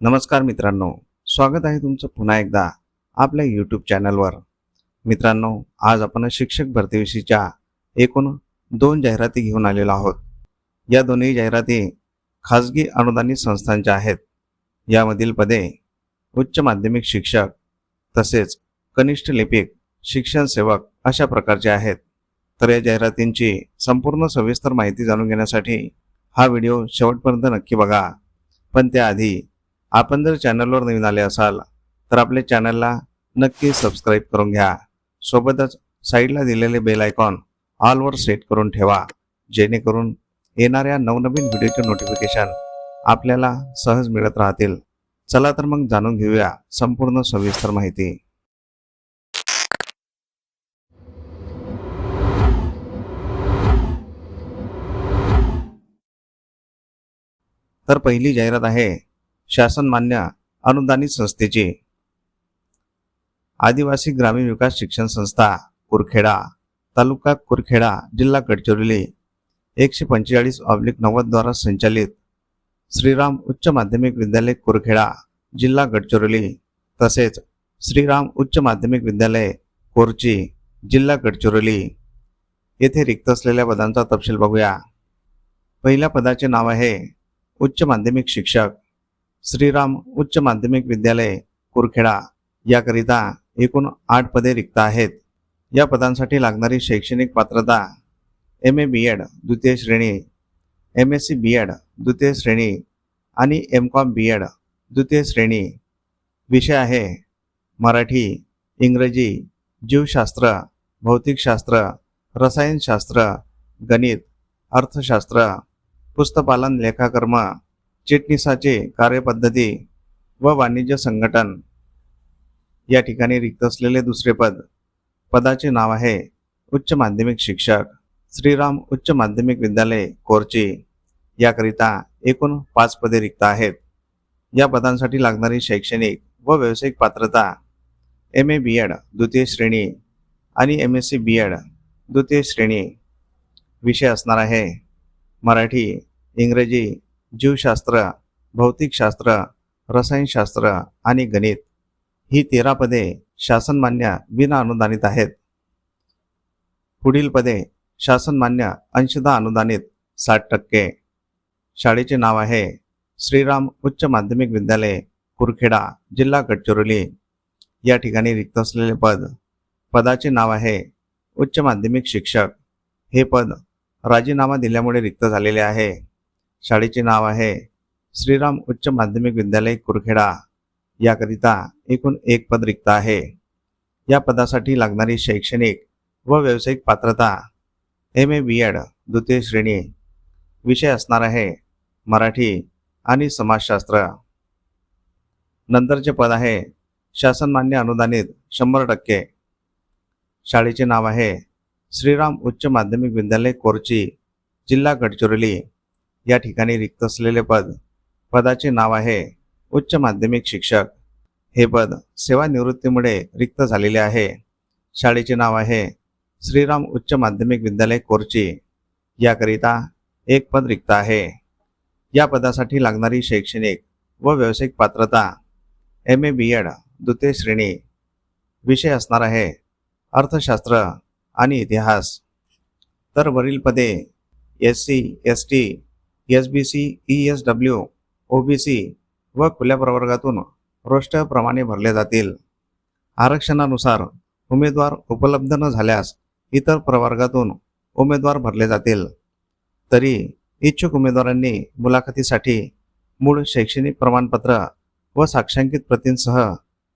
नमस्कार मित्रांनो, स्वागत आहे तुमचं पुन्हा एकदा आपल्या यूट्यूब चॅनलवर। मित्रांनो, आज आपण शिक्षक भरतीविषयीच्या एकूण 2 जाहिराती घेऊन आलेलो आहोत। या दोन्ही जाहिराती खाजगी अनुदानित संस्थांच्या आहेत। यामधील पदे उच्च माध्यमिक शिक्षक तसेच कनिष्ठ लिपिक, शिक्षण सेवक अशा प्रकारचे आहेत। तर या जाहिरातींची संपूर्ण सविस्तर माहिती जाणून घेण्यासाठी हा व्हिडिओ शेवटपर्यंत नक्की बघा। पण त्याआधी आपण जर चॅनलवर नवीन आले असाल तर आपल्या चॅनलला नक्की सबस्क्राईब करून घ्या। सोबतच साईडला दिलेले बेल आयकॉन ऑलवर सेट करून ठेवा, जेणेकरून येणाऱ्या नवनवीन व्हिडिओचे नोटिफिकेशन आपल्याला सहज मिळत राहतील। चला तर मग जाणून घेऊया संपूर्ण सविस्तर माहिती। तर पहिली जाहिरात आहे शासन मान्य अनुदानित संस्थेची। आदिवासी ग्रामीण विकास शिक्षण संस्था कुरखेडा, तालुका कुरखेडा, जिल्हा गडचिरोली 145/90 द्वारा संचालित श्रीराम उच्च माध्यमिक विद्यालय कुरखेडा, जिल्हा गडचिरोली तसेच श्रीराम उच्च माध्यमिक विद्यालय कोरची, जिल्हा गडचिरोली येथे रिक्त असलेल्या पदांचा तपशील बघूया। पहिल्या पदाचे नाव आहे उच्च माध्यमिक शिक्षक, श्रीराम उच्च माध्यमिक विद्यालय कुरखेडा। याकरिता एकूण 8 पदे रिक्त आहेत। या पदांसाठी लागणारी शैक्षणिक पात्रता MA BEd द्वितीय श्रेणी, MSc BEd द्वितीय श्रेणी आणि MCOM BEd द्वितीय श्रेणी। विषय आहे मराठी, इंग्रजी, जीवशास्त्र, भौतिकशास्त्र, रसायनशास्त्र, गणित, अर्थशास्त्र, पुस्तपालन, लेखाकर्म, चिटणीसाचे कार्यपद्धती व वाणिज्य संघटन। या ठिकाणी रिक्त असलेले दुसरे पदाचे नाव आहे उच्च माध्यमिक शिक्षक, श्रीराम उच्च माध्यमिक विद्यालय कोरची। याकरिता एकूण 5 पदे रिक्त आहेत। या पदांसाठी लागणारी शैक्षणिक व व्यावसायिक पात्रता MA BEd द्वितीय श्रेणी आणि MSc BEd द्वितीय श्रेणी। विषय असणार आहे मराठी, इंग्रजी, जीवशास्त्र, भौतिकशास्त्र, रसायनशास्त्र आणि गणित। ही 13 पदे शासनमान्य विना अनुदानित आहेत। पुढील पदे शासनमान्य अंशतः अनुदानित 60%। शाळेचे नाव आहे श्रीराम उच्च माध्यमिक विद्यालय कुरखेडा, जिल्हा गडचिरोली। या ठिकाणी रिक्त असलेले पदाचे नाव आहे उच्च माध्यमिक शिक्षक। हे पद राजीनामा दिल्यामुळे रिक्त झालेले आहे। शाळेचे नाव आहे श्रीराम उच्च माध्यमिक विद्यालय कुरखेडा। याकरिता एकूण 1 पद रिक्त आहे। या पदासाठी लागणारी शैक्षणिक व व्यावसायिक पात्रता MA BEd द्वितीय श्रेणी। विषय असणार आहे मराठी आणि समाजशास्त्र। नंतरचे पद आहे शासनमान्य अनुदानित 100%। शाळेचे नाव आहे श्रीराम उच्च माध्यमिक विद्यालय कोरची, जिल्हा गडचिरोली। या ठिकाणी रिक्त असलेले पदाचे नाव आहे उच्च माध्यमिक शिक्षक। हे पद सेवानिवृत्तीमुळे रिक्त झालेले आहे। शाळेचे नाव आहे श्रीराम उच्च माध्यमिक विद्यालय कोरची। याकरिता 1 पद रिक्त आहे। या पदासाठी लागणारी शैक्षणिक व व्यावसायिक पात्रता MA BEd द्वितीय श्रेणी। विषय असणार आहे अर्थशास्त्र आणि इतिहास। तर वरील पदे SC, ST, SBC, ESW, OBC व खुल्या प्रवर्गातून रोस्टरप्रमाणे भरले जातील। आरक्षणानुसार उमेदवार उपलब्ध न झाल्यास इतर प्रवर्गातून उमेदवार भरले जातील। तरी इच्छुक उमेदवारांनी मुलाखतीसाठी मूळ शैक्षणिक प्रमाणपत्र व साक्षांकित प्रतींसह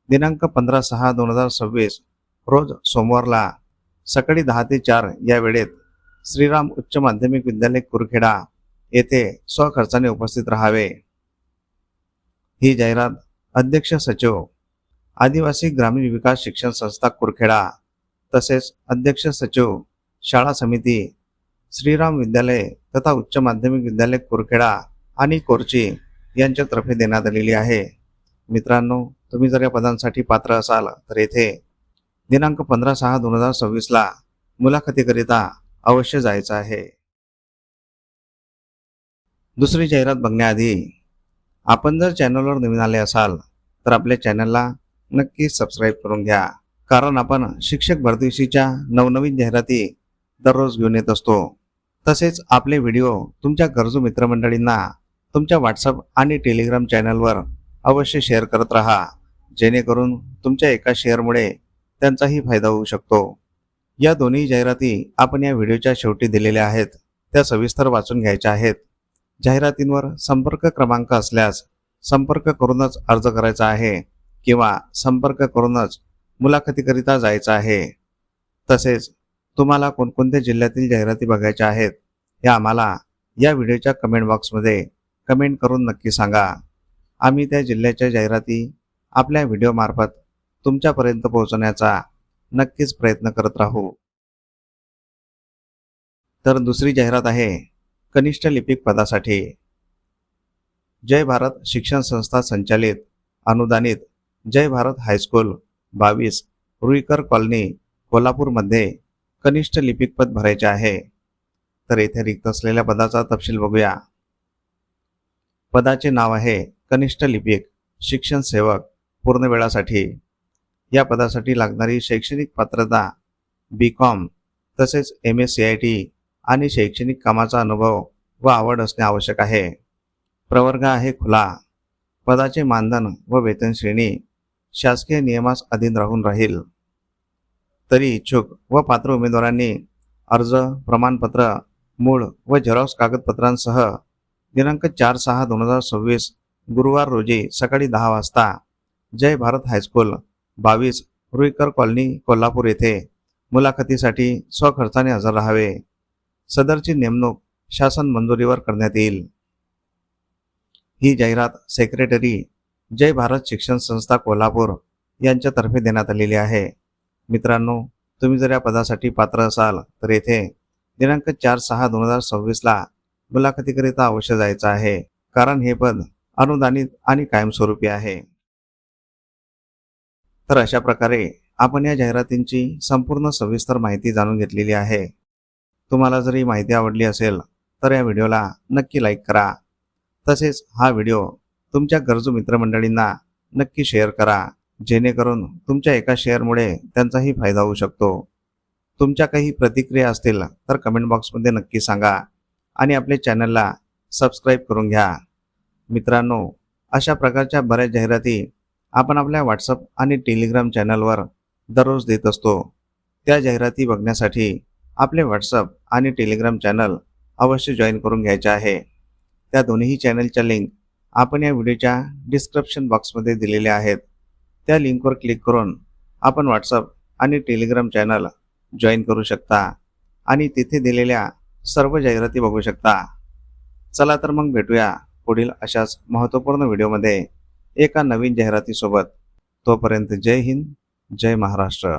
दिनांक 15/6/2026 रोज सोमवारला सकाळी 10 ते 4 या वेळेत श्रीराम उच्च माध्यमिक विद्यालय कुरखेडा येथे स्वखर्चाने उपस्थित राहावे। ही जाहिरात अध्यक्ष सचिव, आदिवासी ग्रामीण विकास शिक्षण संस्था कुरखेडा तसेच अध्यक्ष सचिव, शाळा समिती, श्रीराम विद्यालय तथा उच्च माध्यमिक विद्यालय कुरखेडा आणि कोरची यांच्यातर्फे देण्यात आलेली आहे। मित्रांनो, तुम्ही जर या पदांसाठी पात्र असाल तर येथे दिनांक 15/6/2026 ला मुलाखतीकरिता अवश्य जायचं आहे। दुसरी जाहिरात बघण्याआधी आपण जर चॅनलवर नवीन आले असाल तर आपल्या चॅनलला नक्की सबस्क्राईब करून घ्या, कारण आपण शिक्षक भरतीच्या नवनवीन जाहिराती दररोज घेऊन येत असतो. तसेच आपले व्हिडिओ तुमच्या गरजू मित्रमंडळींना तुमच्या व्हॉट्सअप आणि टेलिग्राम चॅनलवर अवश्य शेअर करत राहा, जेणेकरून तुमच्या एका शेअरमुळे त्यांचाही फायदा होऊ शकतो. या दोन्ही जाहिराती आपण या व्हिडिओच्या शेवटी दिलेल्या आहेत, त्या सविस्तर वाचून घ्यायच्या आहेत. जाहिरातींवर संपर्क क्रमांक असल्यास संपर्क करूनच अर्ज करायचा आहे किंवा संपर्क करूनच मुलाखतीकरिता जायचं आहे. तसेच तुम्हाला कोणकोणत्या जिल्ह्यातील जाहिराती बघायच्या आहेत हे आम्हाला या व्हिडिओच्या कमेंट बॉक्समध्ये कमेंट करून नक्की सांगा. आम्ही त्या जिल्ह्याच्या जाहिराती आपल्या व्हिडिओमार्फत तुमच्यापर्यंत पोहोचवण्याचा नक्कीच प्रयत्न करत राहू. तर दुसरी जाहिरात आहे कनिष्ठ लिपिक पदासाठी. जय भारत शिक्षण संस्था संचालित अनुदानित जय भारत हायस्कूल 22 रुईकर कॉलनी कोल्हापूरमध्ये कनिष्ठ लिपिक पद भरायचे आहे. तर येथे रिक्त असलेल्या पदाचा तपशील बघूया. पदाचे नाव आहे कनिष्ठ लिपिक शिक्षण सेवक पूर्ण वेळासाठी. या पदासाठी लागणारी शैक्षणिक पात्रता BCom तसेच MA-CIT आणि शैक्षणिक कामाचा अनुभव व आवड असणे आवश्यक आहे. प्रवर्ग आहे खुला. पदाचे मानधन व वेतन श्रेणी शासकीय नियमास अधीन राहील. तरी इच्छुक व पात्र उमेदवारांनी अर्ज, प्रमाणपत्र, मूळ व झेरॉक्स कागदपत्रांसह दिनांक 4/6/2026 गुरुवार रोजी सकाळी 10 वाजता जय भारत हायस्कूल 22 रुईकर कॉलनी कोल्हापूर येथे मुलाखतीसाठी स्वखर्चाने हजर राहावे. सदरची नेमणूक शासन मंजुरीवर करण्यात येईल. ही जाहिरात सेक्रेटरी जय भारत शिक्षण संस्था कोल्हापूर यांच्यातर्फे देण्यात आलेली आहे. मित्रांनो, तुम्ही जर या पदासाठी पात्र असाल तर येथे दिनांक 4/6/2026 ला मुलाखतीकरिता अवश्य जायचं आहे, कारण हे पद अनुदानित आणि कायमस्वरूपी आहे. तर अशा प्रकारे आपण या जाहिरातींची संपूर्ण सविस्तर माहिती जाणून घेतलेली आहे. तुम्हाला जर ही माहिती आवडली असेल तर या व्हिडिओला नक्की लाईक करा. तसेच हा व्हिडिओ तुमच्या गरजू मित्रमंडळींना नक्की शेअर करा, जेणेकरून तुमच्या एका शेअरमुळे त्यांचाही फायदा होऊ शकतो. तुमच्या काही प्रतिक्रिया असतील तर कमेंट बॉक्समध्ये नक्की सांगा आणि आपल्या चॅनलला सबस्क्राईब करून घ्या. मित्रांनो, अशा प्रकारच्या बऱ्याच जाहिराती आपण आपल्या व्हॉट्सअप आणि टेलिग्राम चॅनलवर दररोज देत असतो. त्या जाहिराती बघण्यासाठी आपले व्हॉट्सअप आणि टेलिग्राम चॅनल अवश्य जॉईन करून घ्यायचे आहे. त्या दोन्ही चॅनलच्या लिंक आपण या व्हिडिओच्या डिस्क्रिप्शन बॉक्समध्ये दिलेल्या आहेत. त्या लिंकवर क्लिक करून आपण व्हॉट्सअप आणि टेलिग्राम चॅनल जॉईन करू शकता आणि तिथे दिलेल्या सर्व जाहिराती बघू शकता. चला तर मग भेटूया पुढील अशाच महत्त्वपूर्ण व्हिडिओमध्ये एका नवीन जाहिरातीसोबत. तोपर्यंत जय हिंद, जय महाराष्ट्र.